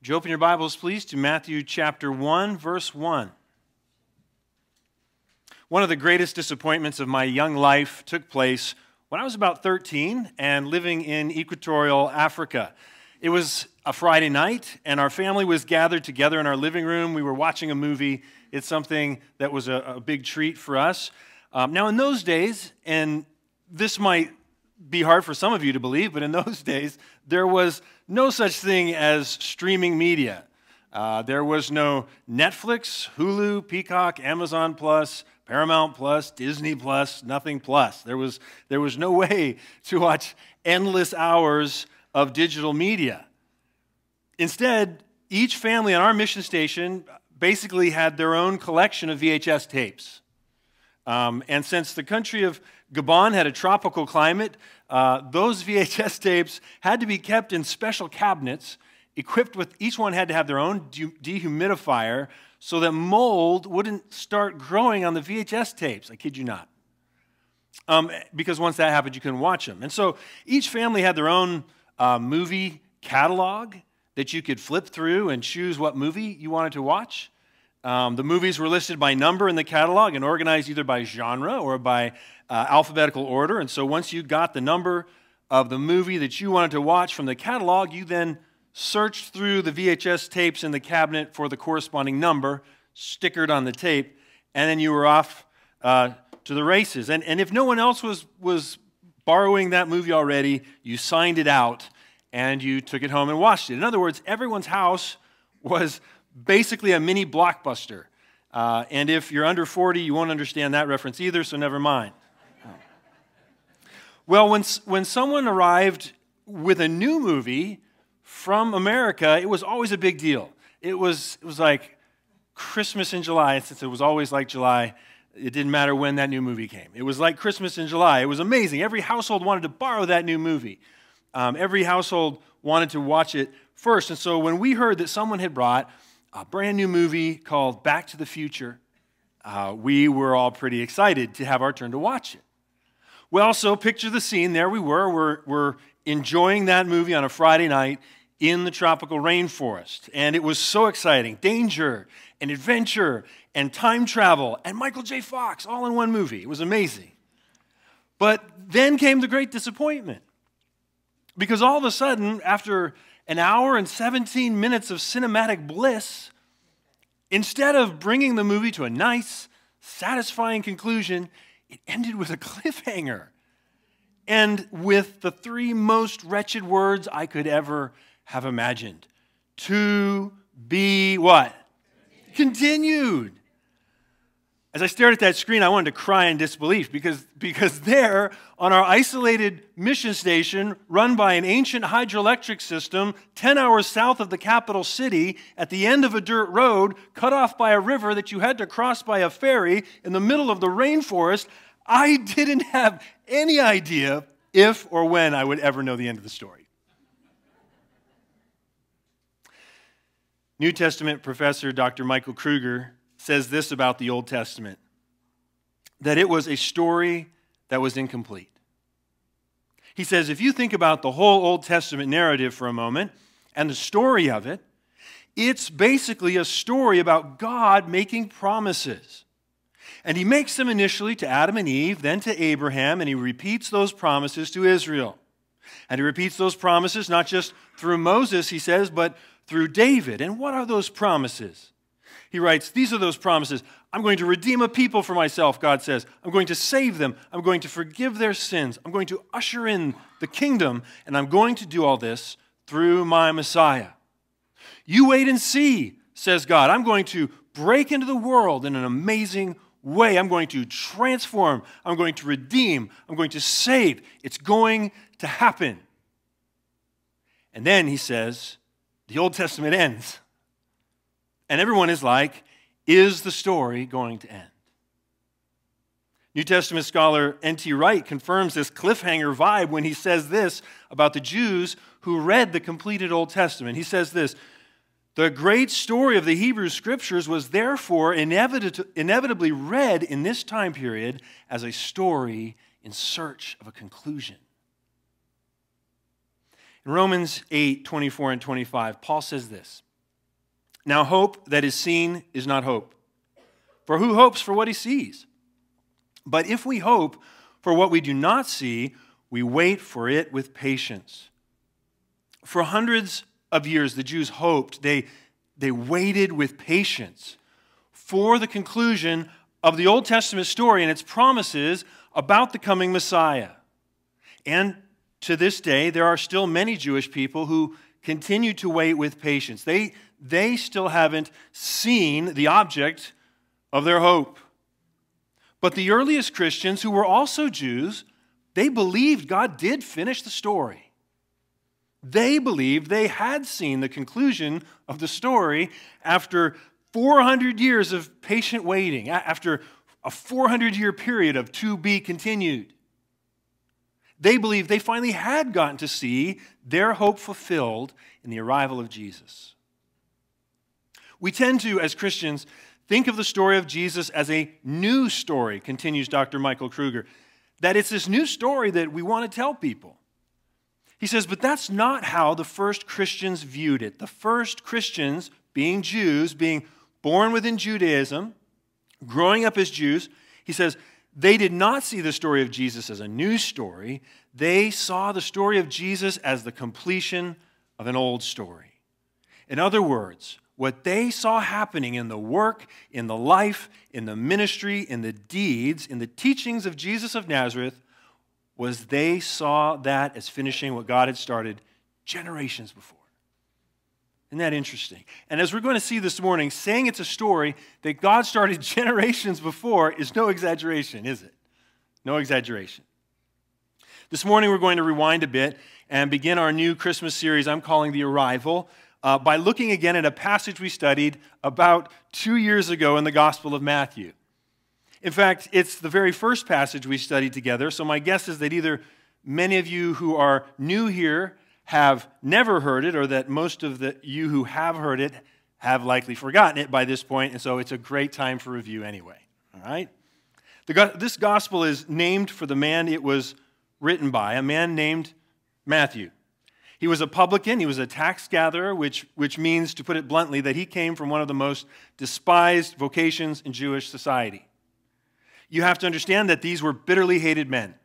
Would you open your Bibles, please, to Matthew chapter 1, verse 1. One of the greatest disappointments of my young life took place when I was about 13 and living in equatorial Africa. It was a Friday night, and our family was gathered together in our living room. We were watching a movie. It's something that was a big treat for us. Now, in those days, and this might be hard for some of you to believe, but in those days, there was no such thing as streaming media. There was no Netflix, Hulu, Peacock, Amazon Plus, Paramount Plus, Disney Plus, nothing plus. There was no way to watch endless hours of digital media. Instead, each family on our mission station basically had their own collection of VHS tapes. And since the country of Gabon had a tropical climate, those VHS tapes had to be kept in special cabinets, equipped with, each one had to have their own dehumidifier so that mold wouldn't start growing on the VHS tapes. I kid you not. Because once that happened, you couldn't watch them. And so each family had their own movie catalog that you could flip through and choose what movie you wanted to watch. The movies were listed by number in the catalog and organized either by genre or by alphabetical order. And so once you got the number of the movie that you wanted to watch from the catalog, you then searched through the VHS tapes in the cabinet for the corresponding number, stickered on the tape, and then you were off to the races. And if no one else was borrowing that movie already, you signed it out and you took it home and watched it. In other words, everyone's house was basically a mini Blockbuster. And if you're under 40, you won't understand that reference either, so never mind. Well, when someone arrived with a new movie from America, it was always a big deal. It was like Christmas in July, and since it was always like July, it didn't matter when that new movie came. It was like Christmas in July. It was amazing. Every household wanted to borrow that new movie. Every household wanted to watch it first. And so when we heard that someone had brought a brand new movie called Back to the Future, we were all pretty excited to have our turn to watch it. Well, so picture the scene. There we were. We're enjoying that movie on a Friday night in the tropical rainforest. And it was so exciting. Danger and adventure and time travel and Michael J. Fox all in one movie. It was amazing. But then came the great disappointment. Because all of a sudden, after an hour and 17 minutes of cinematic bliss, instead of bringing the movie to a nice, satisfying conclusion, it ended with a cliffhanger. And with the three most wretched words I could ever have imagined. To be what? Continued. As I stared at that screen, I wanted to cry in disbelief because there, on our isolated mission station, run by an ancient hydroelectric system 10 hours south of the capital city, at the end of a dirt road, cut off by a river that you had to cross by a ferry in the middle of the rainforest, I didn't have any idea if or when I would ever know the end of the story. New Testament professor Dr. Michael Kruger says this about the Old Testament, that it was a story that was incomplete. He says, if you think about the whole Old Testament narrative for a moment and the story of it, it's basically a story about God making promises. And he makes them initially to Adam and Eve, then to Abraham, and he repeats those promises to Israel. And he repeats those promises not just through Moses, he says, but through David. And what are those promises? He writes, these are those promises. I'm going to redeem a people for myself, God says. I'm going to save them. I'm going to forgive their sins. I'm going to usher in the kingdom, and I'm going to do all this through my Messiah. You wait and see, says God. I'm going to break into the world in an amazing way. I'm going to transform. I'm going to redeem. I'm going to save. It's going to happen. And then he says, the Old Testament ends. And everyone is like, is the story going to end? New Testament scholar N.T. Wright confirms this cliffhanger vibe when he says this about the Jews who read the completed Old Testament. He says this, the great story of the Hebrew Scriptures was therefore inevitably read in this time period as a story in search of a conclusion. In Romans 8, 24 and 25, Paul says this, Now, hope that is seen is not hope. For who hopes for what he sees? But if we hope for what we do not see, we wait for it with patience. For hundreds of years, the Jews hoped. They waited with patience for the conclusion of the Old Testament story and its promises about the coming Messiah. And to this day, there are still many Jewish people who continue to wait with patience. They still haven't seen the object of their hope. But the earliest Christians, who were also Jews, they believed God did finish the story. They believed they had seen the conclusion of the story after 400 years of patient waiting, after a 400-year period of to be continued. They believed they finally had gotten to see their hope fulfilled in the arrival of Jesus. We tend to, as Christians, think of the story of Jesus as a new story, continues Dr. Michael Kruger, that it's this new story that we want to tell people. He says, but that's not how the first Christians viewed it. The first Christians, being Jews, being born within Judaism, growing up as Jews, he says, they did not see the story of Jesus as a new story. They saw the story of Jesus as the completion of an old story. In other words, what they saw happening in the work, in the life, in the ministry, in the deeds, in the teachings of Jesus of Nazareth, was they saw that as finishing what God had started generations before. Isn't that interesting? And as we're going to see this morning, saying it's a story that God started generations before is no exaggeration, is it? No exaggeration. This morning we're going to rewind a bit and begin our new Christmas series I'm calling The Arrival by looking again at a passage we studied about 2 years ago in the Gospel of Matthew. In fact, it's the very first passage we studied together, so my guess is that either many of you who are new here have never heard it, or that most of you who have heard it have likely forgotten it by this point, and so it's a great time for review anyway. All right? This gospel is named for the man it was written by, a man named Matthew. He was a publican, he was a tax gatherer, which means, to put it bluntly, that he came from one of the most despised vocations in Jewish society. You have to understand that these were bitterly hated men.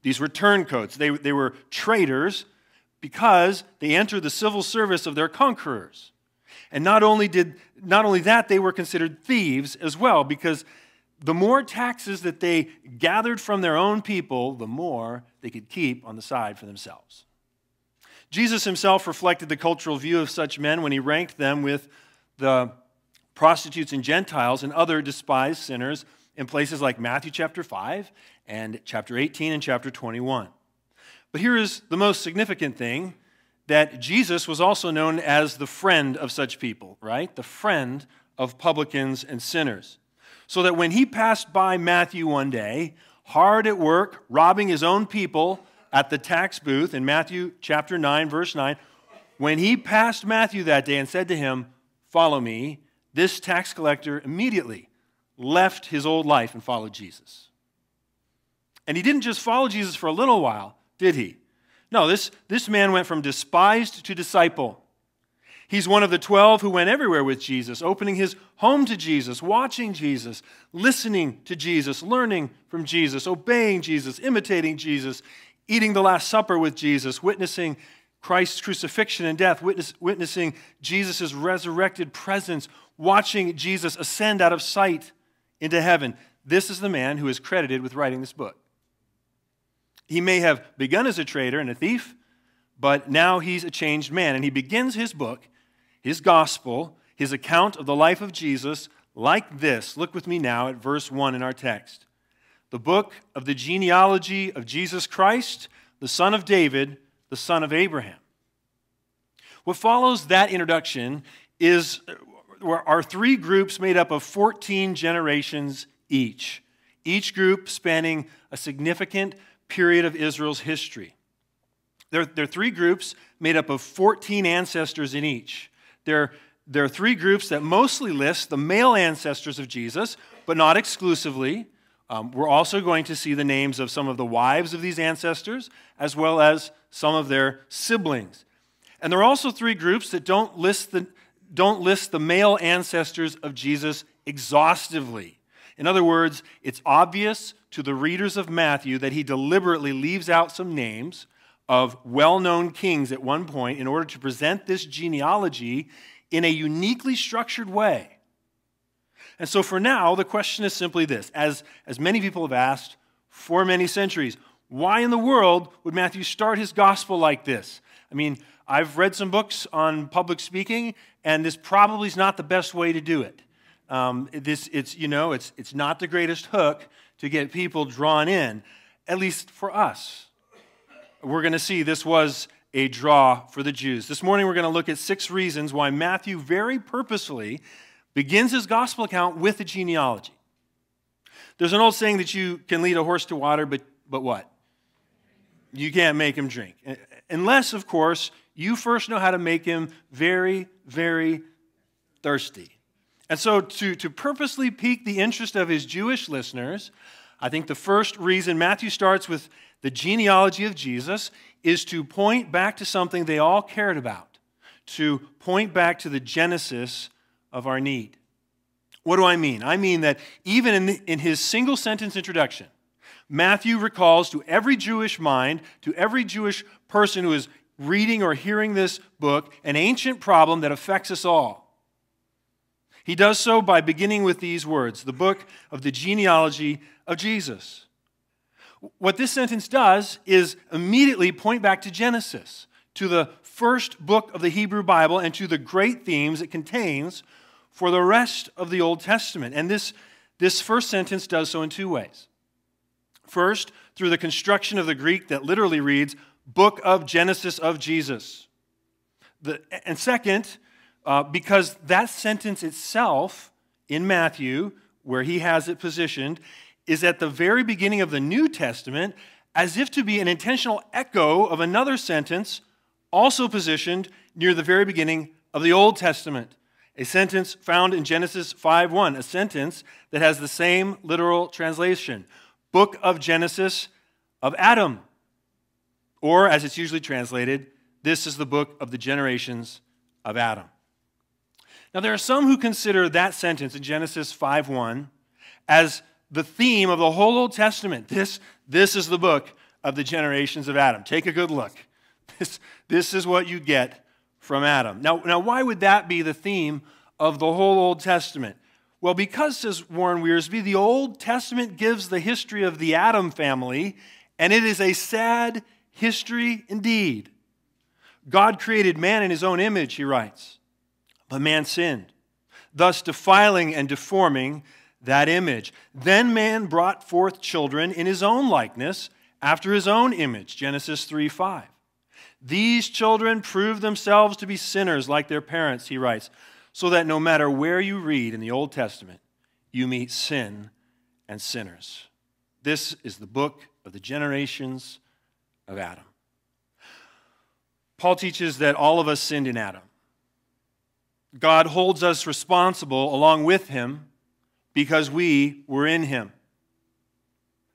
These were turncoats. They were traitors because they entered the civil service of their conquerors. And not only that, they were considered thieves as well, because the more taxes that they gathered from their own people, the more they could keep on the side for themselves. Jesus himself reflected the cultural view of such men when he ranked them with the prostitutes and Gentiles and other despised sinners in places like Matthew chapter 5 and chapter 18 and chapter 21. But here is the most significant thing, that Jesus was also known as the friend of such people, right? The friend of publicans and sinners. So that when he passed by Matthew one day, hard at work, robbing his own people at the tax booth in Matthew chapter 9, verse 9, when he passed Matthew that day and said to him, "Follow me," this tax collector immediately left his old life and followed Jesus. And he didn't just follow Jesus for a little while, did he? No, this man went from despised to disciple. He's one of the 12 who went everywhere with Jesus, opening his home to Jesus, watching Jesus, listening to Jesus, learning from Jesus, obeying Jesus, imitating Jesus, eating the Last Supper with Jesus, witnessing Christ's crucifixion and death, witnessing Jesus' resurrected presence, watching Jesus ascend out of sight into heaven. This is the man who is credited with writing this book. He may have begun as a traitor and a thief, but now he's a changed man. And he begins his book, his gospel, his account of the life of Jesus like this. Look with me now at verse 1 in our text. The book of the genealogy of Jesus Christ, the son of David, the son of Abraham. What follows that introduction are three groups made up of 14 generations each group spanning a significant period of Israel's history. There are three groups made up of 14 ancestors in each. There are three groups that mostly list the male ancestors of Jesus, but not exclusively. We're also going to see the names of some of the wives of these ancestors, as well as some of their siblings. And there are also three groups that don't list don't list the male ancestors of Jesus exhaustively. In other words, it's obvious to the readers of Matthew that he deliberately leaves out some names of well-known kings at one point in order to present this genealogy in a uniquely structured way. And so for now, the question is simply this. As many people have asked for many centuries, why in the world would Matthew start his gospel like this? I mean, I've read some books on public speaking, and this probably is not the best way to do it. It's not the greatest hook to get people drawn in, at least for us. We're going to see this was a draw for the Jews. This morning we're going to look at 6 reasons why Matthew very purposefully begins his gospel account with a genealogy. There's an old saying that you can lead a horse to water, but what? You can't make him drink. Unless, of course, you first know how to make him very, very thirsty. And so to purposely pique the interest of his Jewish listeners, I think the first reason Matthew starts with the genealogy of Jesus is to point back to something they all cared about, to point back to the genesis of our need. What do I mean? I mean that even in his single sentence introduction, Matthew recalls to every Jewish mind, to every Jewish person who is reading or hearing this book, an ancient problem that affects us all. He does so by beginning with these words, the book of the genealogy of Jesus. What this sentence does is immediately point back to Genesis, to the first book of the Hebrew Bible, and to the great themes it contains for the rest of the Old Testament. And this first sentence does so in 2 ways. First, through the construction of the Greek that literally reads, Book of Genesis of Jesus. And second, because that sentence itself in Matthew, where he has it positioned, is at the very beginning of the New Testament, as if to be an intentional echo of another sentence also positioned near the very beginning of the Old Testament. A sentence found in Genesis 5:1, a sentence that has the same literal translation, Book of Genesis of Adam. Or, as it's usually translated, this is the book of the generations of Adam. Now, there are some who consider that sentence in Genesis 5:1 as the theme of the whole Old Testament. This is the book of the generations of Adam. Take a good look. This is what you get from Adam. Now, why would that be the theme of the whole Old Testament? Well, because, says Warren Wiersbe, the Old Testament gives the history of the Adam family, and it is a sad history indeed. God created man in his own image, he writes, but man sinned, thus defiling and deforming that image. Then man brought forth children in his own likeness, after his own image, Genesis 3:5. These children proved themselves to be sinners like their parents, he writes, so that no matter where you read in the Old Testament, you meet sin and sinners. This is the book of the generations of Adam. Paul teaches that all of us sinned in Adam. God holds us responsible along with him because we were in him.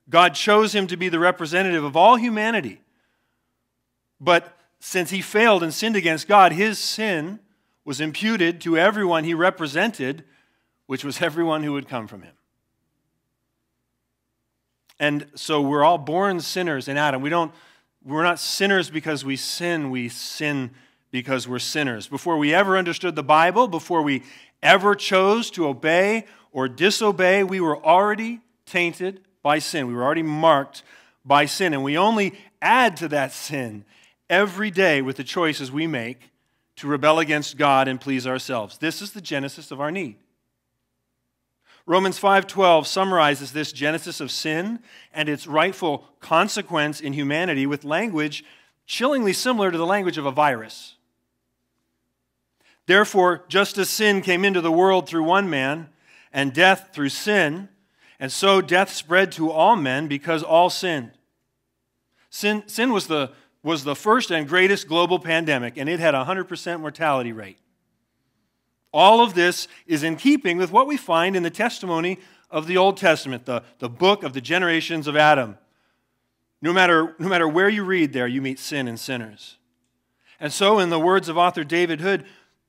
God chose him to be the representative of all humanity. But since he failed and sinned against God, his sin was imputed to everyone he represented, which was everyone who would come from him. And so we're all born sinners in Adam. We're not sinners because we sin because we're sinners. Before we ever understood the Bible, before we ever chose to obey or disobey, we were already tainted by sin. We were already marked by sin. And we only add to that sin every day with the choices we make to rebel against God and please ourselves. This is the genesis of our need. Romans 5:12 summarizes this genesis of sin and its rightful consequence in humanity with language chillingly similar to the language of a virus. Therefore, just as sin came into the world through one man, and death through sin, and so death spread to all men because all sinned. Sin was the first and greatest global pandemic, and it had a 100% mortality rate. All of this is in keeping with what we find in the testimony of the Old Testament, the book of the generations of Adam. No matter where you read there, you meet sin and sinners. And so, in the words of author David Hood,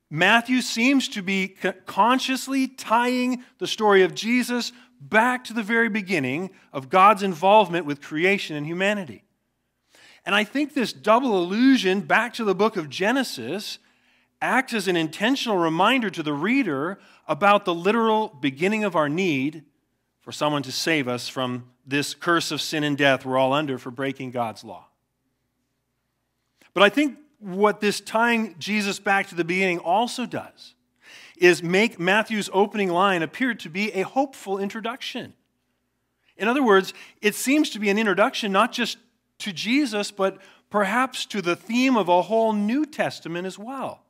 Matthew seems to be consciously tying the story of Jesus back to the very beginning of God's involvement with creation and humanity. And I think this double allusion back to the book of Genesis acts as an intentional reminder to the reader about the literal beginning of our need for someone to save us from this curse of sin and death we're all under for breaking God's law. But I think what this tying Jesus back to the beginning also does is make Matthew's opening line appear to be a hopeful introduction. In other words, it seems to be an introduction not just to Jesus, but perhaps to the theme of a whole New Testament as well.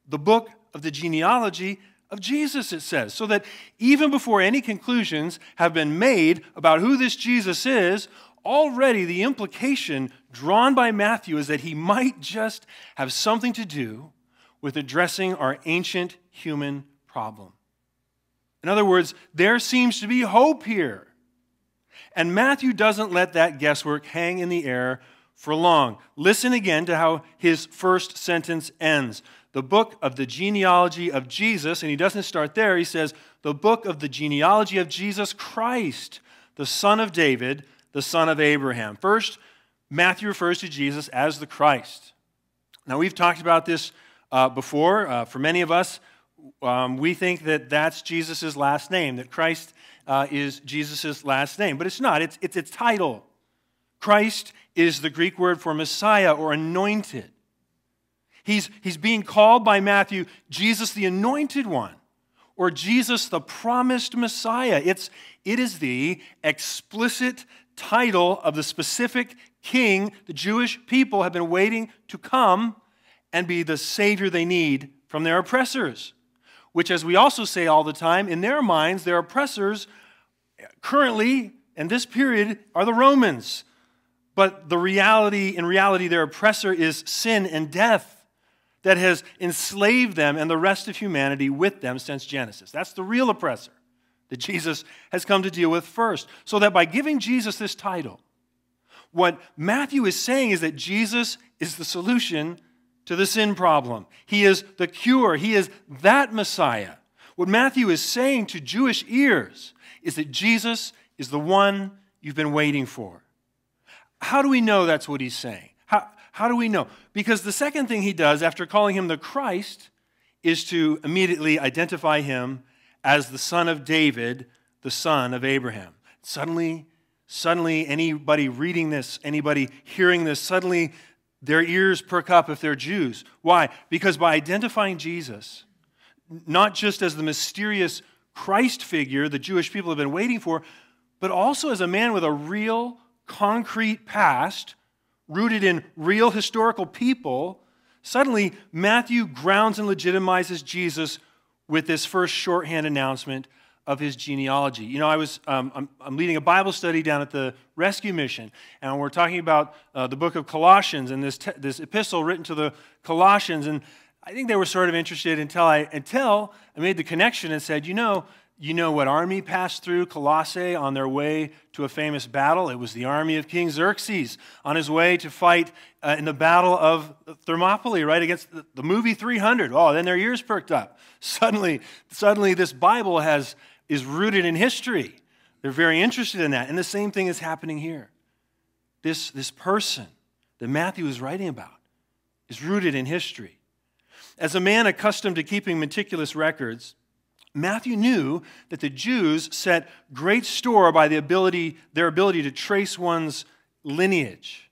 The book of the genealogy of Jesus, it says, so that even before any conclusions have been made about who this Jesus is, already the implication drawn by Matthew is that he might just have something to do with addressing our ancient human problem. In other words, there seems to be hope here. And Matthew doesn't let that guesswork hang in the air for long. Listen again to how his first sentence ends. The book of the genealogy of Jesus, and he doesn't start there, he says, the book of the genealogy of Jesus Christ, the son of David, the son of Abraham. First, Matthew refers to Jesus as the Christ. Now, we've talked about this before. For many of us, we think that that's Jesus' last name, that Christ is Jesus' last name. But it's not. It's its title. Christ is the Greek word for Messiah or anointed. He's being called by Matthew Jesus the Anointed One, or Jesus the Promised Messiah. It is the explicit title of the specific king the Jewish people have been waiting to come and be the Savior they need from their oppressors, which, as we also say all the time, in their minds, their oppressors currently, in this period, are the Romans. But in reality, their oppressor is sin and death that has enslaved them and the rest of humanity with them since Genesis. That's the real oppressor that Jesus has come to deal with first. So that by giving Jesus this title, what Matthew is saying is that Jesus is the solution to the sin problem. He is the cure. He is that Messiah. What Matthew is saying to Jewish ears is that Jesus is the one you've been waiting for. How do we know that's what he's saying? How do we know? Because the second thing he does after calling him the Christ is to immediately identify him as the son of David, the son of Abraham. Suddenly, anybody reading this, anybody hearing this, suddenly their ears perk up if they're Jews. Why? Because by identifying Jesus, not just as the mysterious Christ figure the Jewish people have been waiting for, but also as a man with a real, concrete past, rooted in real historical people, suddenly Matthew grounds and legitimizes Jesus with this first shorthand announcement of his genealogy. You know, I'm leading a Bible study down at the Rescue Mission, and we're talking about the book of Colossians and this epistle written to the Colossians, and I think they were sort of interested until I made the connection and said, you know what army passed through Colossae on their way to a famous battle? It was the army of King Xerxes on his way to fight in the battle of Thermopylae, right, against the movie 300. Oh, then their ears perked up. Suddenly this Bible is rooted in history. They're very interested in that. And the same thing is happening here. This person that Matthew is writing about is rooted in history. As a man accustomed to keeping meticulous records, Matthew knew that the Jews set great store by their ability to trace one's lineage.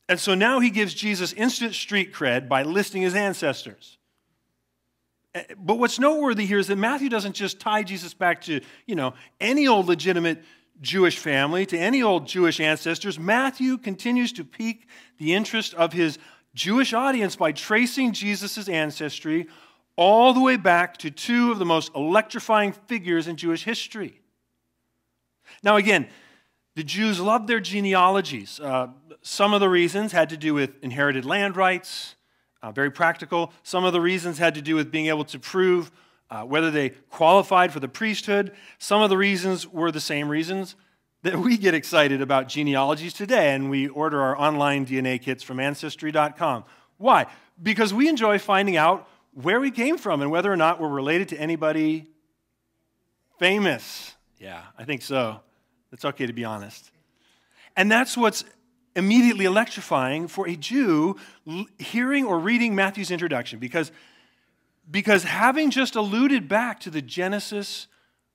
And so now he gives Jesus instant street cred by listing his ancestors. But what's noteworthy here is that Matthew doesn't just tie Jesus back to, any old legitimate Jewish family, to any old Jewish ancestors. Matthew continues to pique the interest of his Jewish audience by tracing Jesus' ancestry all the way back to two of the most electrifying figures in Jewish history. Now again, the Jews loved their genealogies. Some of the reasons had to do with inherited land rights, very practical. Some of the reasons had to do with being able to prove whether they qualified for the priesthood. Some of the reasons were the same reasons that we get excited about genealogies today, and we order our online DNA kits from Ancestry.com. Why? Because we enjoy finding out where we came from and whether or not we're related to anybody famous. Yeah, I think so. It's okay to be honest. And that's what's immediately electrifying for a Jew hearing or reading Matthew's introduction, because having just alluded back to the genesis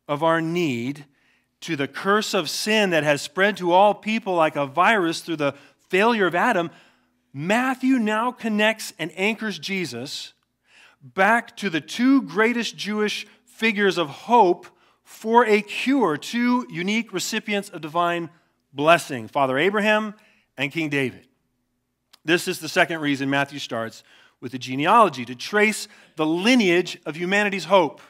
of our need, to the curse of sin that has spread to all people like a virus through the failure of Adam, Matthew now connects and anchors Jesus back to the two greatest Jewish figures of hope for a cure, two unique recipients of divine blessing, Father Abraham and King David. This is the second reason Matthew starts with the genealogy, to trace the lineage of humanity's hope.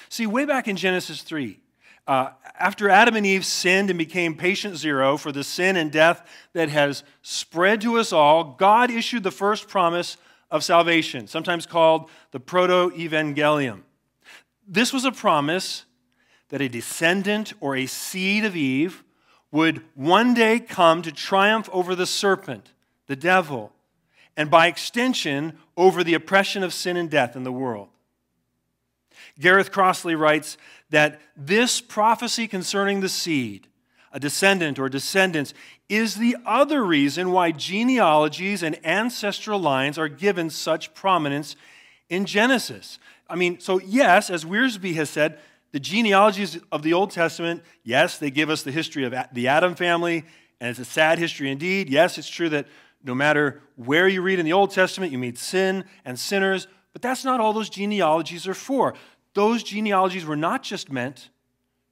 See, way back in Genesis 3, after Adam and Eve sinned and became patient zero for the sin and death that has spread to us all, God issued the first promise of salvation, sometimes called the proto-evangelium. This was a promise that a descendant or a seed of Eve would one day come to triumph over the serpent, the devil, and by extension, over the oppression of sin and death in the world. Gareth Crossley writes that this prophecy concerning the seed, a descendant or descendants, is the other reason why genealogies and ancestral lines are given such prominence in Genesis. I mean, so yes, as Wiersbe has said, the genealogies of the Old Testament, yes, they give us the history of the Adam family, and it's a sad history indeed. Yes, it's true that no matter where you read in the Old Testament, you meet sin and sinners, but that's not all those genealogies are for. Those genealogies were not just meant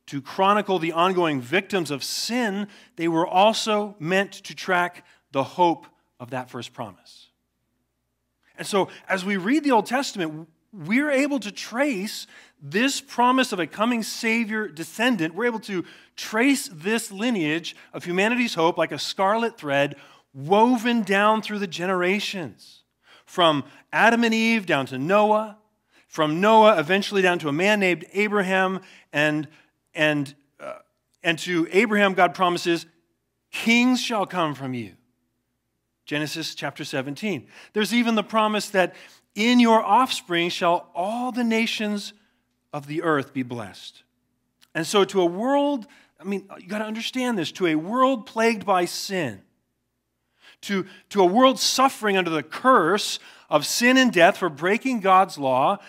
to chronicle the ongoing victims of sin, they were also meant to track the hope of that first promise. And so, as we read the Old Testament, we're able to trace this promise of a coming Savior descendant. We're able to trace this lineage of humanity's hope like a scarlet thread woven down through the generations. From Adam and Eve down to Noah, from Noah eventually down to a man named Abraham, and to Abraham God promises, kings shall come from you. Genesis chapter 17. There's even the promise that in your offspring shall all the nations of the earth be blessed. And so to a world, you got to understand this, to a world plagued by sin, to a world suffering under the curse of sin and death for breaking God's law,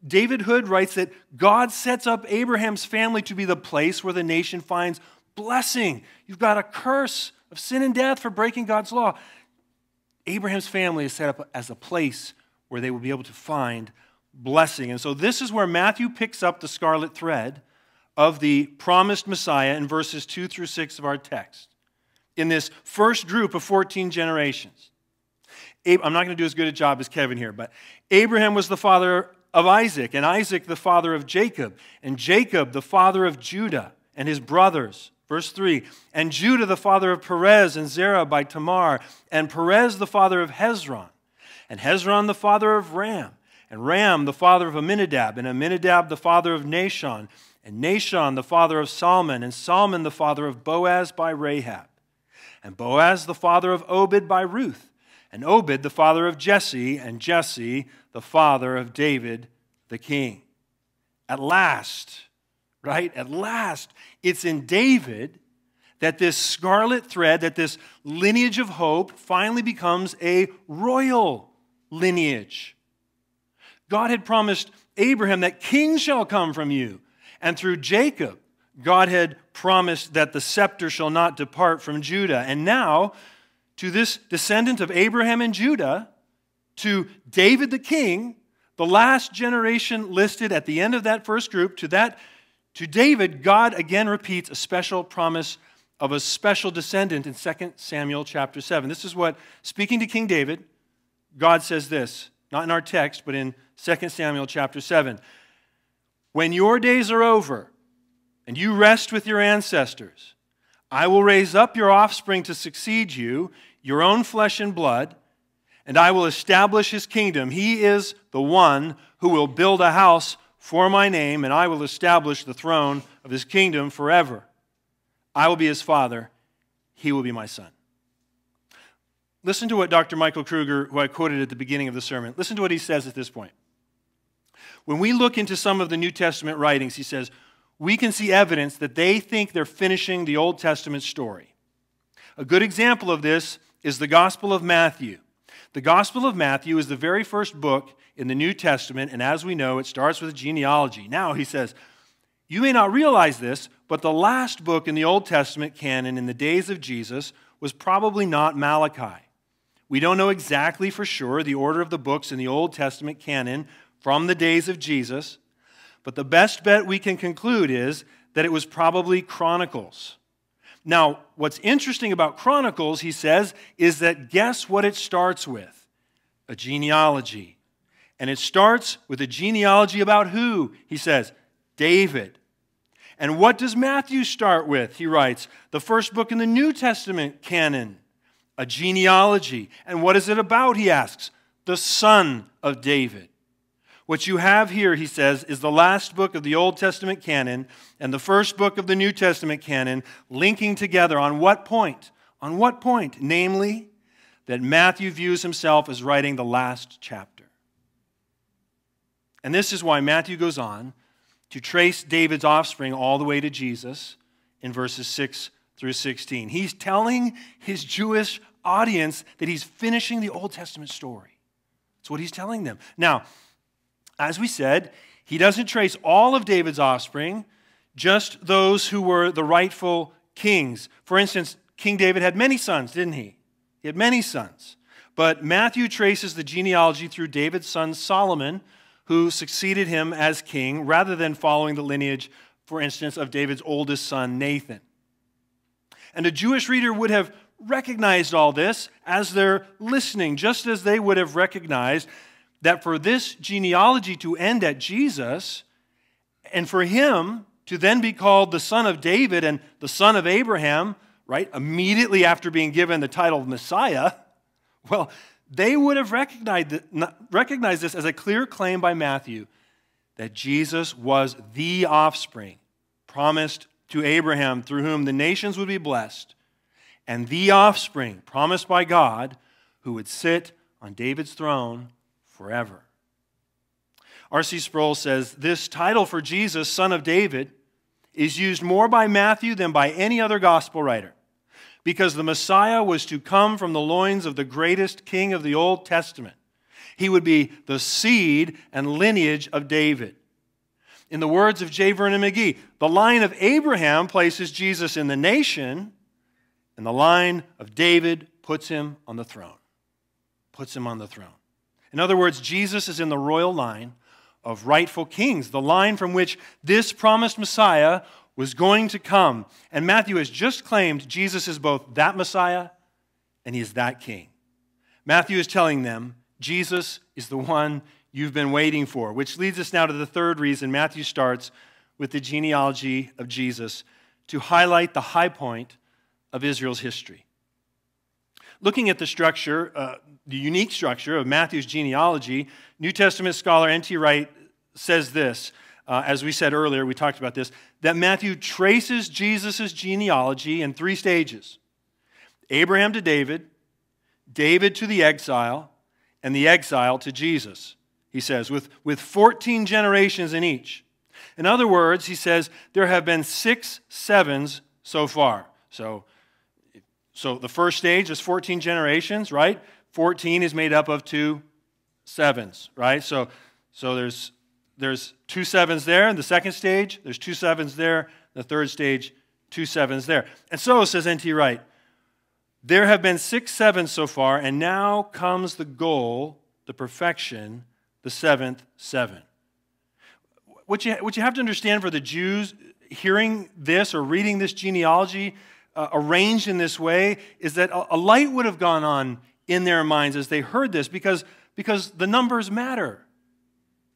David Hood writes that God sets up Abraham's family to be the place where the nation finds blessing. You've got a curse of sin and death for breaking God's law. Abraham's family is set up as a place where they will be able to find blessing. And so this is where Matthew picks up the scarlet thread of the promised Messiah in verses 2 through 6 of our text. In this first group of 14 generations. I'm not going to do as good a job as Kevin here, but Abraham was the father of Isaac, and Isaac the father of Jacob, and Jacob the father of Judah and his brothers. Verse 3, and Judah the father of Perez and Zerah by Tamar, and Perez the father of Hezron, and Hezron the father of Ram, and Ram the father of Amminadab, and Amminadab the father of Nahshon, and Nahshon the father of Salmon, and Salmon the father of Boaz by Rahab, and Boaz the father of Obed by Ruth, and Obed the father of Jesse, and Jesse the father of David the king. At last, right? At last, it's in David that this scarlet thread, that this lineage of hope finally becomes a royal lineage. God had promised Abraham that kings shall come from you. And through Jacob, God had promised that the scepter shall not depart from Judah. And now, to this descendant of Abraham and Judah, to David the king, the last generation listed at the end of that first group, to David, God again repeats a special promise of a special descendant in 2 Samuel chapter 7. This is what, speaking to King David, God says this, not in our text, but in 2 Samuel chapter 7. When your days are over and you rest with your ancestors, I will raise up your offspring to succeed you, your own flesh and blood, and I will establish his kingdom. He is the one who will build a house for my name, and I will establish the throne of his kingdom forever. I will be his father, he will be my son. Listen to what Dr. Michael Kruger, who I quoted at the beginning of the sermon, listen to what he says at this point. When we look into some of the New Testament writings, he says, we can see evidence that they think they're finishing the Old Testament story. A good example of this is the Gospel of Matthew. The Gospel of Matthew is the very first book in the New Testament, and as we know, it starts with a genealogy. Now, he says, you may not realize this, but the last book in the Old Testament canon in the days of Jesus was probably not Malachi. We don't know exactly for sure the order of the books in the Old Testament canon from the days of Jesus, but the best bet we can conclude is that it was probably Chronicles. Now, what's interesting about Chronicles, he says, is that guess what it starts with? A genealogy. And it starts with a genealogy about who? He says, David. And what does Matthew start with? He writes, the first book in the New Testament canon, a genealogy. And what is it about, he asks? The son of David. What you have here, he says, is the last book of the Old Testament canon and the first book of the New Testament canon linking together on what point? On what point? Namely, that Matthew views himself as writing the last chapter. And this is why Matthew goes on to trace David's offspring all the way to Jesus in verses 6 through 16. He's telling his Jewish audience that he's finishing the Old Testament story. That's what he's telling them. Now, as we said, he doesn't trace all of David's offspring, just those who were the rightful kings. For instance, King David had many sons, didn't he? He had many sons. But Matthew traces the genealogy through David's son Solomon, who succeeded him as king, rather than following the lineage, for instance, of David's oldest son, Nathan. And a Jewish reader would have recognized all this as they're listening, just as they would have recognized that for this genealogy to end at Jesus, and for him to then be called the son of David and the son of Abraham, right, immediately after being given the title of Messiah, well, they would have recognized this as a clear claim by Matthew that Jesus was the offspring promised to Abraham through whom the nations would be blessed, and the offspring promised by God who would sit on David's throne forever. R.C. Sproul says, this title for Jesus, Son of David, is used more by Matthew than by any other gospel writer, because the Messiah was to come from the loins of the greatest king of the Old Testament. He would be the seed and lineage of David. In the words of J. Vernon McGee, the line of Abraham places Jesus in the nation, and the line of David puts him on the throne. Puts him on the throne. In other words, Jesus is in the royal line of rightful kings, the line from which this promised Messiah was going to come. And Matthew has just claimed Jesus is both that Messiah and he is that king. Matthew is telling them Jesus is the one you've been waiting for, which leads us now to the third reason Matthew starts with the genealogy of Jesus to highlight the high point of Israel's history. Looking at the structure, the unique structure of Matthew's genealogy, New Testament scholar N.T. Wright says this, as we said earlier, we talked about this, that Matthew traces Jesus' genealogy in three stages. Abraham to David, David to the exile, and the exile to Jesus, he says, with 14 generations in each. In other words, he says, there have been 6 sevens so far. So the first stage is 14 generations, right? 14 is made up of 2 sevens, right? So there's 2 sevens there. In the second stage, there's 2 sevens there. The third stage, 2 sevens there. And so, says N.T. Wright, there have been 6 sevens so far, and now comes the goal, the perfection, the 7th seven. What you have to understand for the Jews, hearing this or reading this genealogy arranged in this way, is that a light would have gone on in their minds as they heard this, because the numbers matter.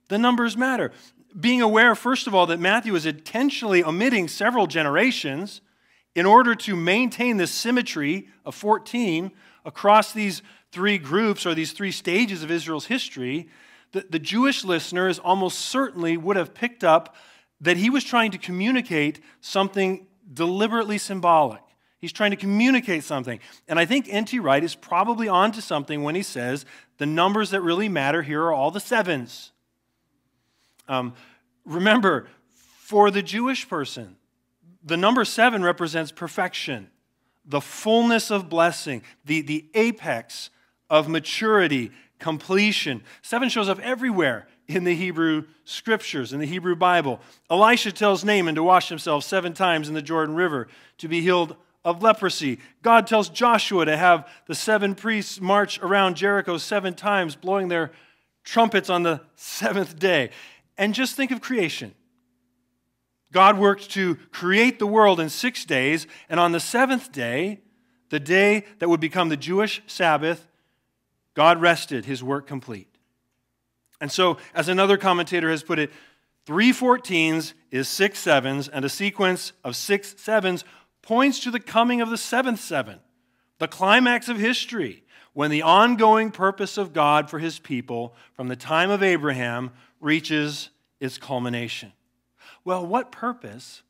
The numbers matter. Being aware, first of all, that Matthew is intentionally omitting several generations in order to maintain the symmetry of 14 across these 3 groups or these 3 stages of Israel's history, the Jewish listeners almost certainly would have picked up that he was trying to communicate something deliberately symbolic. He's trying to communicate something. And I think N.T. Wright is probably onto something when he says the numbers that really matter here are all the sevens. Remember, for the Jewish person, the number 7 represents perfection, the fullness of blessing, the apex of maturity, completion. 7 shows up everywhere in the Hebrew Scriptures, in the Hebrew Bible. Elisha tells Naaman to wash himself 7 times in the Jordan River to be healed of leprosy. God tells Joshua to have the 7 priests march around Jericho 7 times, blowing their trumpets on the 7th day. And just think of creation. God worked to create the world in 6 days, and on the 7th day, the day that would become the Jewish Sabbath, God rested, his work complete. And so, as another commentator has put it, 3 14s is 6 7s, and a sequence of 6 7s points to the coming of the 7th 7, the climax of history, when the ongoing purpose of God for his people from the time of Abraham reaches its culmination. Well, what purpose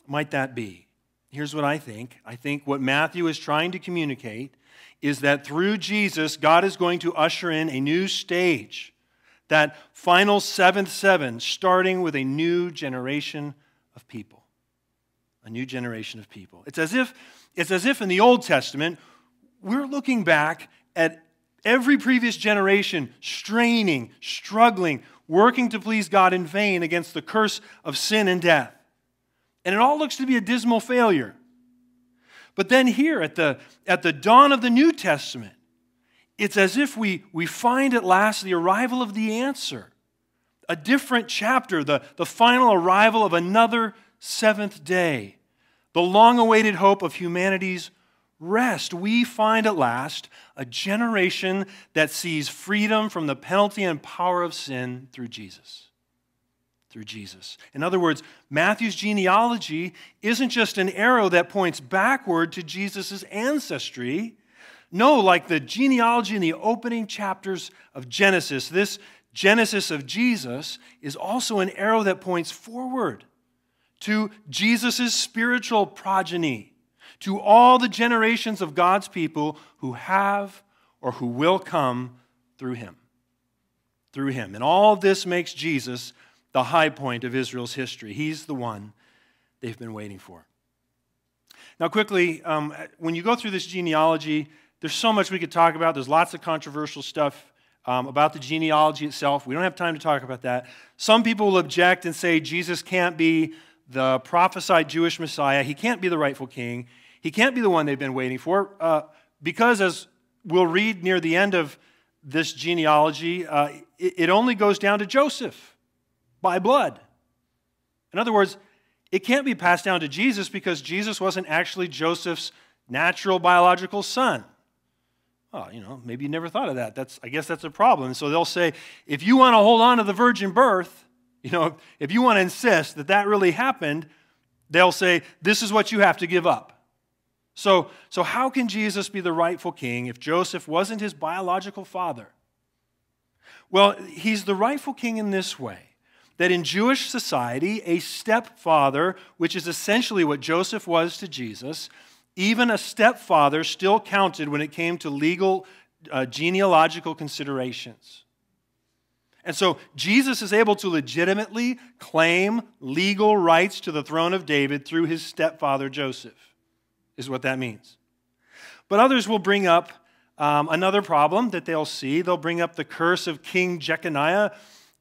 might that be? Here's what I think. I think what Matthew is trying to communicate is that through Jesus, God is going to usher in a new stage, that final 7th 7, starting with a new generation of people. A new generation of people. It's as if in the Old Testament, we're looking back at every previous generation straining, struggling, working to please God in vain against the curse of sin and death. And it all looks to be a dismal failure. But then here at the dawn of the New Testament, it's as if we find at last the arrival of the answer. A different chapter, the final arrival of another 7th day. The long-awaited hope of humanity's rest. We find at last a generation that sees freedom from the penalty and power of sin through Jesus. Through Jesus. In other words, Matthew's genealogy isn't just an arrow that points backward to Jesus' ancestry. No, like the genealogy in the opening chapters of Genesis, this Genesis of Jesus is also an arrow that points forward to Jesus' spiritual progeny, to all the generations of God's people who have or who will come through him. Through him. And all of this makes Jesus the high point of Israel's history. He's the one they've been waiting for. Now quickly, when you go through this genealogy, there's so much we could talk about. There's lots of controversial stuff about the genealogy itself. We don't have time to talk about that. Some people will object and say Jesus can't be the prophesied Jewish Messiah. He can't be the rightful king. He can't be the one they've been waiting for because, as we'll read near the end of this genealogy, it only goes down to Joseph by blood. In other words, it can't be passed down to Jesus because Jesus wasn't actually Joseph's natural biological son. Well, maybe you never thought of that. I guess that's a problem. So they'll say, if you want to hold on to the virgin birth, if you want to insist that that really happened, they'll say, this is what you have to give up. So how can Jesus be the rightful king if Joseph wasn't his biological father? Well, he's the rightful king in this way, that in Jewish society, a stepfather, which is essentially what Joseph was to Jesus, even a stepfather still counted when it came to legal genealogical considerations. And so Jesus is able to legitimately claim legal rights to the throne of David through his stepfather Joseph, is what that means. But others will bring up another problem that they'll see. They'll bring up the curse of King Jeconiah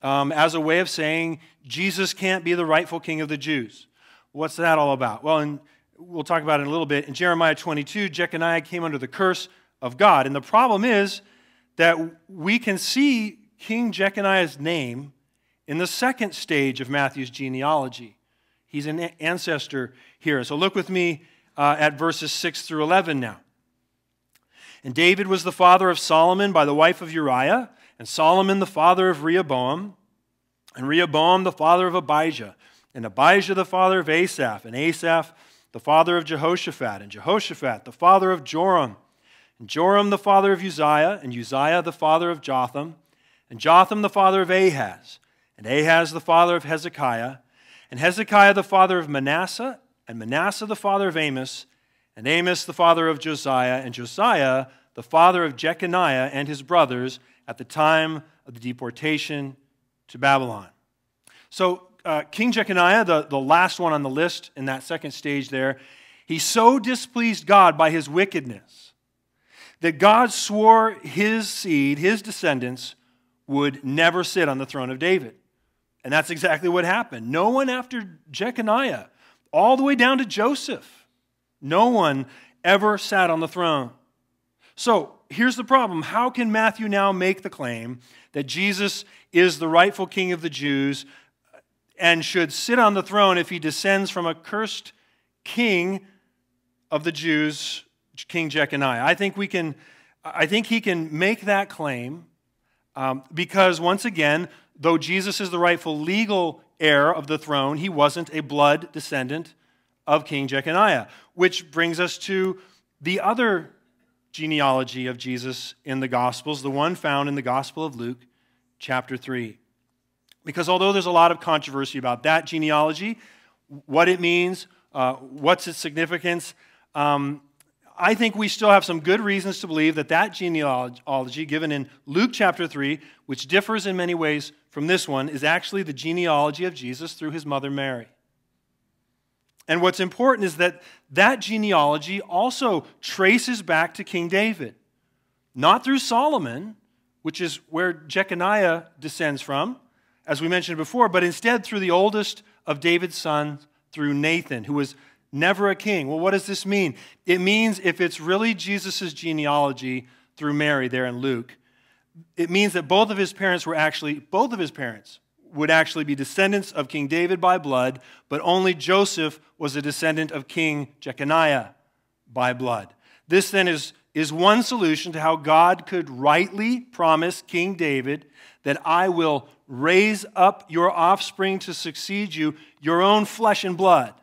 as a way of saying Jesus can't be the rightful king of the Jews. What's that all about? Well, we'll talk about it in a little bit. In Jeremiah 22, Jeconiah came under the curse of God. And the problem is that we can see King Jeconiah's name in the second stage of Matthew's genealogy. He's an ancestor here. So look with me at verses 6 through 11 now. And David was the father of Solomon by the wife of Uriah, and Solomon the father of Rehoboam, and Rehoboam the father of Abijah, and Abijah the father of Asaph, and Asaph the father of Jehoshaphat, and Jehoshaphat the father of Joram, and Joram the father of Uzziah, and Uzziah the father of Jotham, and Jotham the father of Ahaz, and Ahaz the father of Hezekiah, and Hezekiah the father of Manasseh, and Manasseh the father of Amos, and Amos the father of Josiah, and Josiah the father of Jeconiah and his brothers at the time of the deportation to Babylon. So King Jeconiah, the last one on the list in that second stage there, he so displeased God by his wickedness that God swore his seed, his descendants, would never sit on the throne of David. And that's exactly what happened. No one after Jeconiah, all the way down to Joseph, no one ever sat on the throne. So here's the problem. How can Matthew now make the claim that Jesus is the rightful king of the Jews and should sit on the throne if he descends from a cursed king of the Jews, King Jeconiah? I think he can make that claim because, once again, though Jesus is the rightful legal heir of the throne, he wasn't a blood descendant of King Jeconiah, which brings us to the other genealogy of Jesus in the Gospels, the one found in the Gospel of Luke, chapter 3. Because although there's a lot of controversy about that genealogy, what it means, what's its significance, I think we still have some good reasons to believe that that genealogy given in Luke chapter 3, which differs in many ways from this one, is actually the genealogy of Jesus through his mother Mary. And what's important is that that genealogy also traces back to King David, not through Solomon, which is where Jeconiah descends from, as we mentioned before, but instead through the oldest of David's sons, through Nathan, who was never a king. Well, what does this mean? It means if it's really Jesus' genealogy through Mary there in Luke, it means that both of his parents would actually be descendants of King David by blood, but only Joseph was a descendant of King Jeconiah by blood. This then is one solution to how God could rightly promise King David that I will raise up your offspring to succeed you, your own flesh and blood.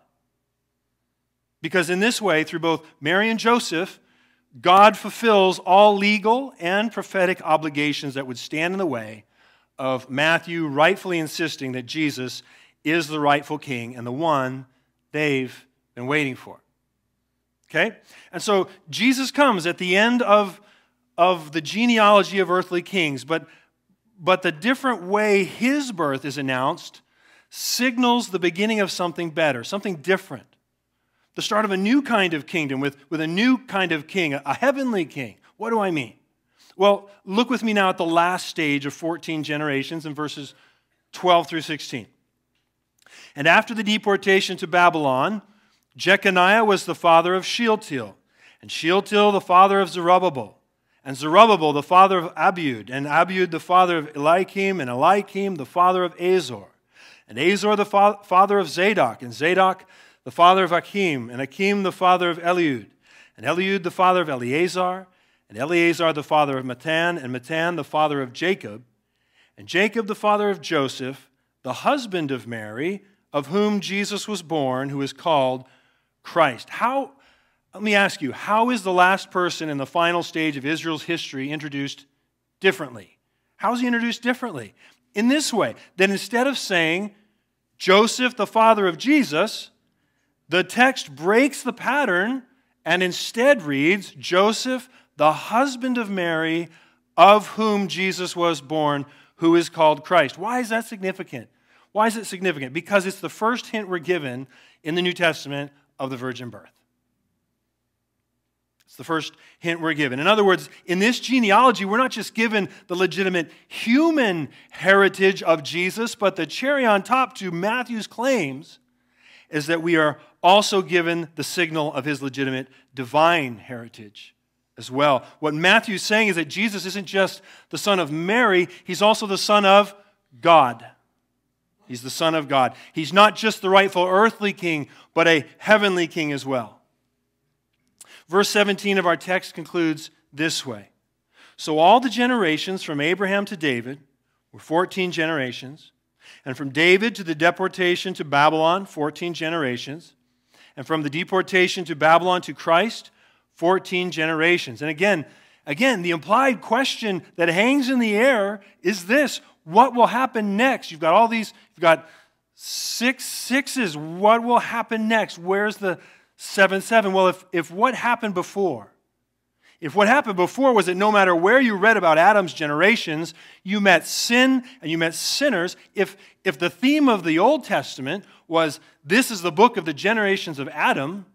Because in this way, through both Mary and Joseph, God fulfills all legal and prophetic obligations that would stand in the way of Matthew rightfully insisting that Jesus is the rightful king and the one they've been waiting for. Okay? And so Jesus comes at the end of the genealogy of earthly kings, but the different way his birth is announced signals the beginning of something better, something different. The start of a new kind of kingdom with a new kind of king, a heavenly king. What do I mean? Well, look with me now at the last stage of 14 generations in verses 12 through 16. And after the deportation to Babylon, Jeconiah was the father of Shealtiel, and Shealtiel the father of Zerubbabel, and Zerubbabel the father of Abiud, and Abiud the father of Eliakim, and Eliakim the father of Azor, and Azor the father of Zadok, and Zadok the father of Achim, and Achim the father of Eliud, and Eliud the father of Eleazar, and Eleazar the father of Matan, and Matan the father of Jacob, and Jacob the father of Joseph, the husband of Mary, of whom Jesus was born, who is called Christ. Let me ask you, how is the last person in the final stage of Israel's history introduced differently? How is he introduced differently? In this way, that instead of saying Joseph the father of Jesus, the text breaks the pattern and instead reads, Joseph, the husband of Mary, of whom Jesus was born, who is called Christ. Why is that significant? Why is it significant? Because it's the first hint we're given in the New Testament of the virgin birth. It's the first hint we're given. In other words, in this genealogy, we're not just given the legitimate human heritage of Jesus, but the cherry on top to Matthew's claims is that we are also given the signal of his legitimate divine heritage as well. What Matthew's saying is that Jesus isn't just the son of Mary, he's also the son of God. He's the son of God. He's not just the rightful earthly king, but a heavenly king as well. Verse 17 of our text concludes this way. So all the generations from Abraham to David were 14 generations, and from David to the deportation to Babylon, 14 generations, and from the deportation to Babylon to Christ, 14 generations. And again, the implied question that hangs in the air is this: what will happen next? You've got 6 sixes. What will happen next? Where's the 7:7. Well, if what happened before, if what happened before was that no matter where you read about Adam's generations, you met sin and you met sinners, if the theme of the Old Testament was this is the book of the generations of Adam,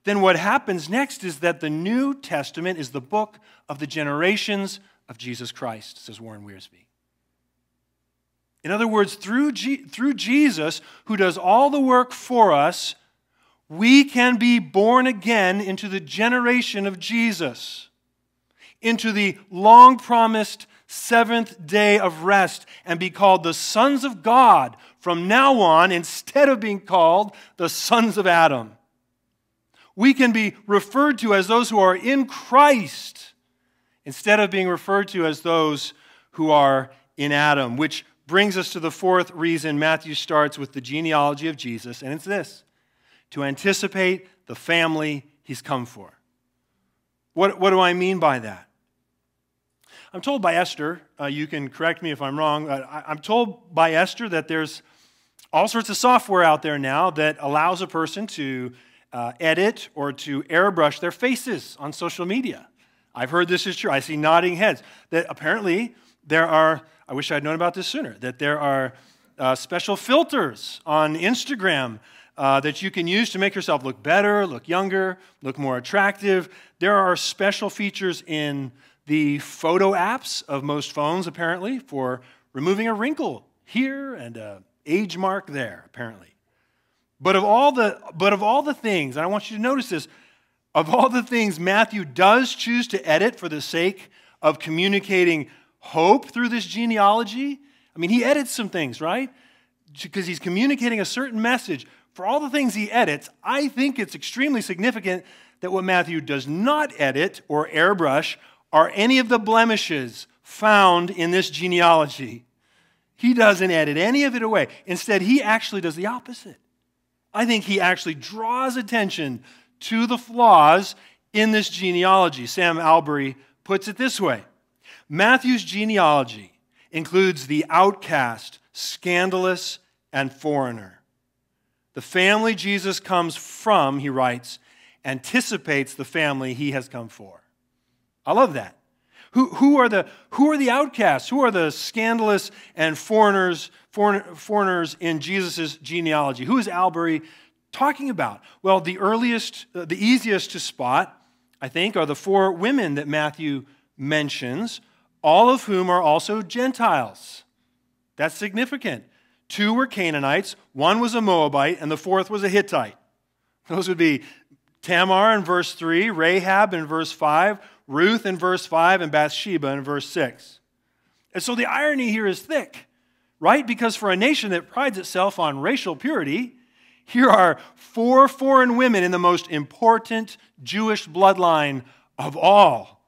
then what happens next is that the New Testament is the book of the generations of Jesus Christ, says Warren Wiersbe. In other words, through Jesus, who does all the work for us, we can be born again into the generation of Jesus, into the long-promised seventh day of rest, and be called the sons of God from now on, instead of being called the sons of Adam. We can be referred to as those who are in Christ, instead of being referred to as those who are in Adam, which brings us to the fourth reason Matthew starts with the genealogy of Jesus, and it's this: to anticipate the family he's come for. What do I mean by that? I'm told by Esther, you can correct me if I'm wrong, I'm told by Esther that there's all sorts of software out there now that allows a person to edit or to airbrush their faces on social media. I've heard this is true. I see nodding heads. That apparently there are, I wish I'd known about this sooner, that there are special filters on Instagram that you can use to make yourself look better, look younger, look more attractive. There are special features in the photo apps of most phones, apparently, for removing a wrinkle here and an age mark there, apparently. But of all the things, and I want you to notice this, of all the things Matthew does choose to edit for the sake of communicating hope through this genealogy, I mean, he edits some things, right? Because he's communicating a certain message. For all the things he edits, I think it's extremely significant that what Matthew does not edit or airbrush are any of the blemishes found in this genealogy. He doesn't edit any of it away. Instead, he actually does the opposite. I think he actually draws attention to the flaws in this genealogy. Sam Albury puts it this way: Matthew's genealogy includes the outcast, scandalous, and foreigner. The family Jesus comes from, he writes, anticipates the family he has come for. I love that. Who are the outcasts? Who are the scandalous and foreigners in Jesus' genealogy? Who is Albury talking about? Well, the easiest to spot, I think, are the four women that Matthew mentions, all of whom are also Gentiles. That's significant. 2 were Canaanites, 1 was a Moabite, and the 4th was a Hittite. Those would be Tamar in verse 3, Rahab in verse 5, Ruth in verse 5, and Bathsheba in verse 6. And so the irony here is thick, right? Because for a nation that prides itself on racial purity, here are 4 foreign women in the most important Jewish bloodline of all.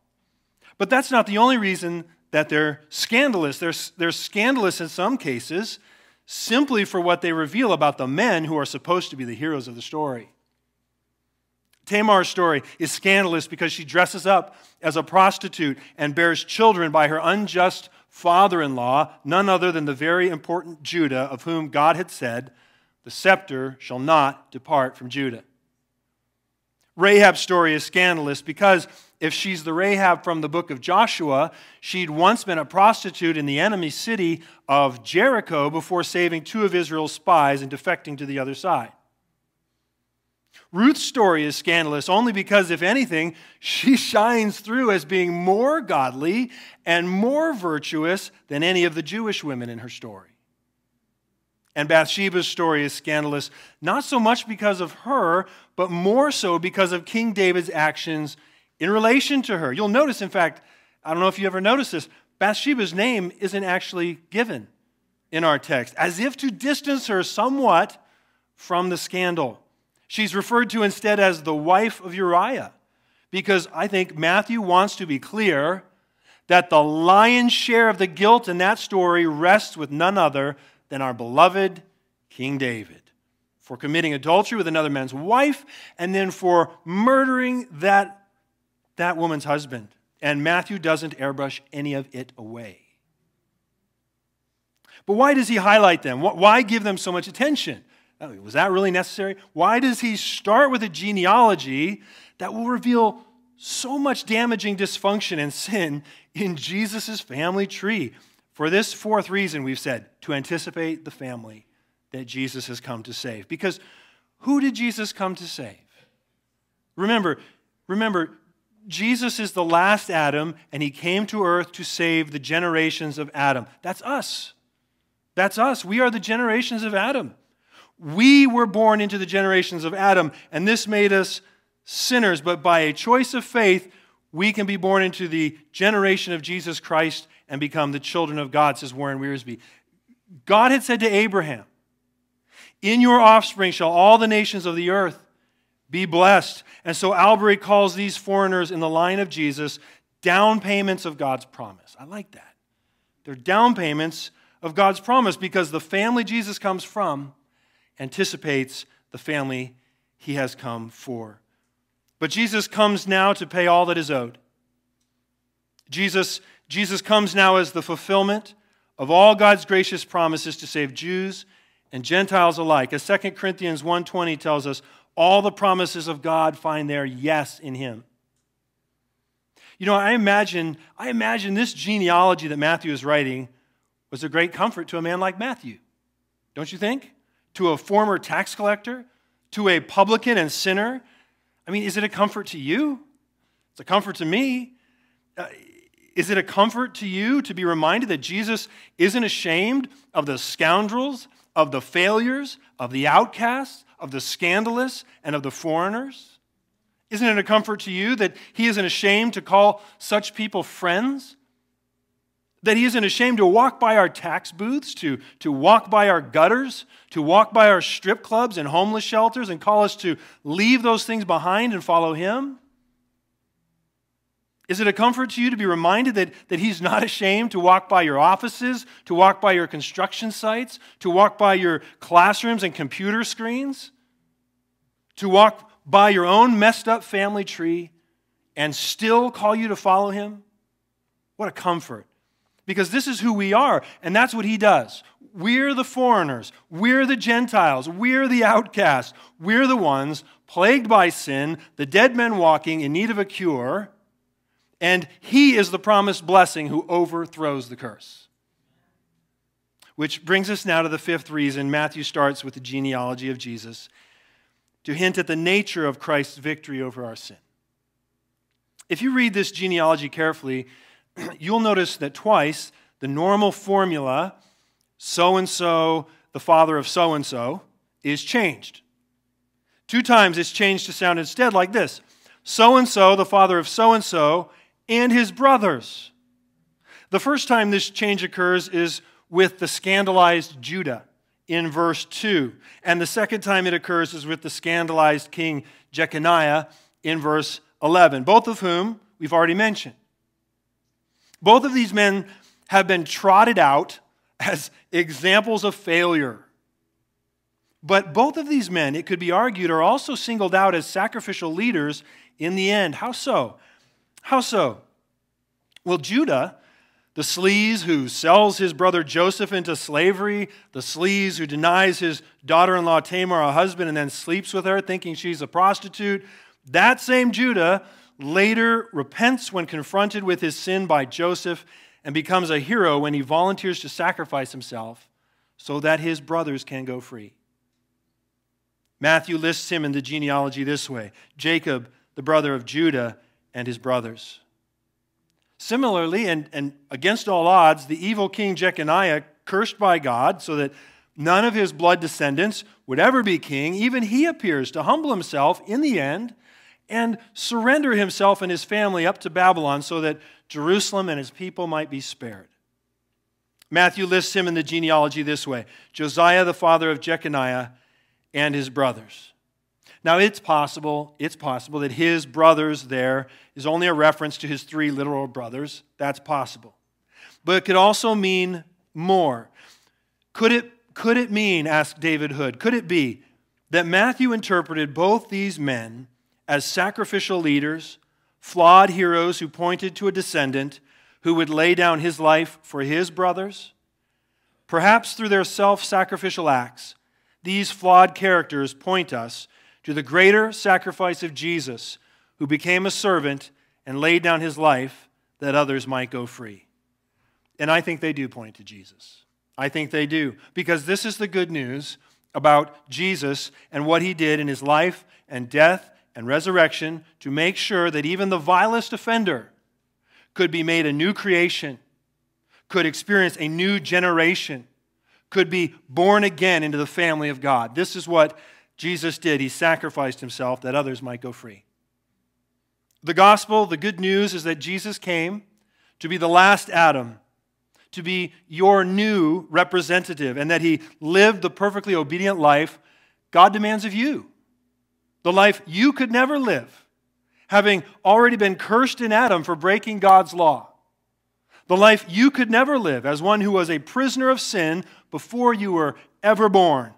But that's not the only reason that they're scandalous. They're scandalous in some cases simply for what they reveal about the men who are supposed to be the heroes of the story. Tamar's story is scandalous because she dresses up as a prostitute and bears children by her unjust father-in-law, none other than the very important Judah, of whom God had said, "The scepter shall not depart from Judah." Rahab's story is scandalous because if she's the Rahab from the book of Joshua, she'd once been a prostitute in the enemy city of Jericho before saving 2 of Israel's spies and defecting to the other side. Ruth's story is scandalous only because, if anything, she shines through as being more godly and more virtuous than any of the Jewish women in her story. And Bathsheba's story is scandalous, not so much because of her, but more so because of King David's actions in relation to her. You'll notice, in fact, I don't know if you ever noticed this, Bathsheba's name isn't actually given in our text, as if to distance her somewhat from the scandal. She's referred to instead as the wife of Uriah, because I think Matthew wants to be clear that the lion's share of the guilt in that story rests with none other than our beloved King David for committing adultery with another man's wife and then for murdering that woman's husband. And Matthew doesn't airbrush any of it away. But why does he highlight them? Why give them so much attention? Was that really necessary? Why does he start with a genealogy that will reveal so much damaging dysfunction and sin in Jesus' family tree? For this fourth reason, we've said, to anticipate the family that Jesus has come to save. Because who did Jesus come to save? Remember, Jesus is the last Adam, and he came to earth to save the generations of Adam. That's us. That's us. We are the generations of Adam. We were born into the generations of Adam, and this made us sinners. But by a choice of faith, we can be born into the generation of Jesus Christ and become the children of God, says Warren Wiersbe. God had said to Abraham, in your offspring shall all the nations of the earth be blessed. And so Albury calls these foreigners in the line of Jesus down payments of God's promise. I like that. They're down payments of God's promise because the family Jesus comes from anticipates the family he has come for. But Jesus comes now to pay all that is owed. Jesus comes now as the fulfillment of all God's gracious promises to save Jews and Gentiles alike. As 2 Corinthians 1:20 tells us, all the promises of God find their yes in him. You know, I imagine this genealogy that Matthew is writing was a great comfort to a man like Matthew. Don't you think? To a former tax collector, to a publican and sinner. I mean, is it a comfort to you? It's a comfort to me. Is it a comfort to you to be reminded that Jesus isn't ashamed of the scoundrels, of the failures, of the outcasts, of the scandalous, and of the foreigners? Isn't it a comfort to you that he isn't ashamed to call such people friends? That he isn't ashamed to walk by our tax booths, to walk by our gutters, to walk by our strip clubs and homeless shelters and call us to leave those things behind and follow him? Is it a comfort to you to be reminded that he's not ashamed to walk by your offices, to walk by your construction sites, to walk by your classrooms and computer screens, to walk by your own messed up family tree and still call you to follow him? What a comfort. Because this is who we are, and that's what he does. We're the foreigners. We're the Gentiles. We're the outcasts. We're the ones plagued by sin, the dead men walking in need of a cure, and he is the promised blessing who overthrows the curse. Which brings us now to the fifth reason. Matthew starts with the genealogy of Jesus to hint at the nature of Christ's victory over our sin. If you read this genealogy carefully, you'll notice that twice the normal formula, so-and-so, the father of so-and-so, is changed. 2 times it's changed to sound instead like this: so-and-so, the father of so-and-so, and his brothers. The first time this change occurs is with the scandalized Judah in verse 2. And the second time it occurs is with the scandalized king Jeconiah in verse 11, both of whom we've already mentioned. Both of these men have been trotted out as examples of failure. But both of these men, it could be argued, are also singled out as sacrificial leaders in the end. How so? How so? Well, Judah, the sleaze who sells his brother Joseph into slavery, the sleaze who denies his daughter-in-law Tamar a husband and then sleeps with her thinking she's a prostitute, that same Judah later repents when confronted with his sin by Joseph and becomes a hero when he volunteers to sacrifice himself so that his brothers can go free. Matthew lists him in the genealogy this way: Jacob, the brother of Judah, and his brothers. Similarly, and against all odds, the evil king Jeconiah, cursed by God so that none of his blood descendants would ever be king, even he appears to humble himself in the end and surrender himself and his family up to Babylon so that Jerusalem and his people might be spared. Matthew lists him in the genealogy this way: Josiah, the father of Jeconiah, and his brothers. Now, it's possible that his brothers there is only a reference to his 3 literal brothers. That's possible. But it could also mean more. Could it mean, asked David Hood, could it be that Matthew interpreted both these men as sacrificial leaders, flawed heroes who pointed to a descendant who would lay down his life for his brothers? Perhaps through their self-sacrificial acts, These flawed characters point us to the greater sacrifice of Jesus, who became a servant and laid down his life that others might go free. And I think they do point to Jesus. I think they do, because this is the good news about Jesus and what he did in his life and death and resurrection to make sure that even the vilest offender could be made a new creation, could experience a new generation, could be born again into the family of God. This is what Jesus did. He sacrificed himself that others might go free. The gospel, the good news, is that Jesus came to be the last Adam, to be your new representative, and that he lived the perfectly obedient life God demands of you. The life you could never live, having already been cursed in Adam for breaking God's law. The life you could never live as one who was a prisoner of sin before you were ever born.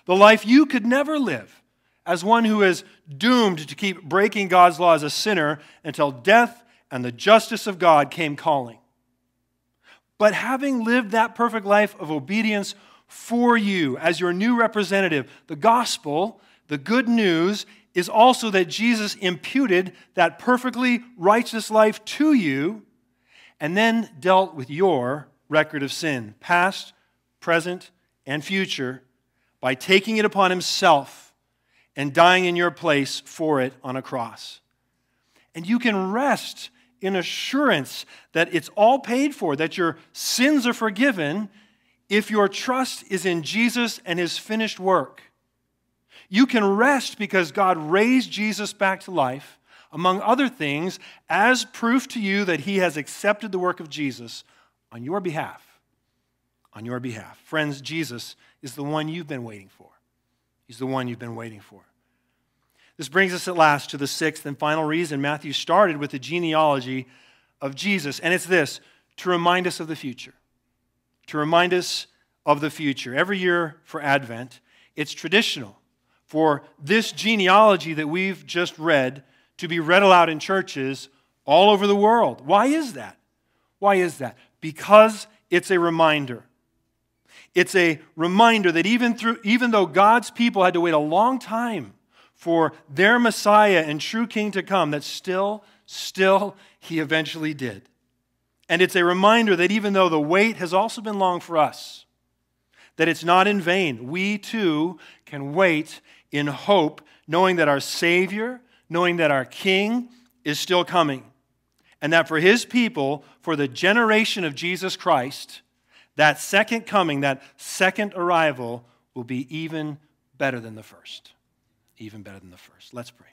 The life you could never live as one who is doomed to keep breaking God's law as a sinner until death and the justice of God came calling. But having lived that perfect life of obedience for you as your new representative, the gospel, the good news, is also that Jesus imputed that perfectly righteous life to you and then dealt with your record of sin, past, present, and future, by taking it upon himself and dying in your place for it on a cross. And you can rest in assurance that it's all paid for, that your sins are forgiven if your trust is in Jesus and his finished work. You can rest because God raised Jesus back to life, among other things, as proof to you that he has accepted the work of Jesus on your behalf. On your behalf. Friends, Jesus is the one you've been waiting for. He's the one you've been waiting for. This brings us at last to the sixth and final reason Matthew started with the genealogy of Jesus. And it's this: to remind us of the future. To remind us of the future. Every year for Advent, it's traditional for this genealogy that we've just read to be read aloud in churches all over the world. Why is that? Why is that? Because it's a reminder. It's a reminder that even though God's people had to wait a long time for their Messiah and true King to come, that still he eventually did. And it's a reminder that even though the wait has also been long for us, that it's not in vain. We too can wait in hope, knowing that our Savior, knowing that our King is still coming, and that for his people, for the generation of Jesus Christ, that second coming, that second arrival will be even better than the first. Even better than the first. Let's pray.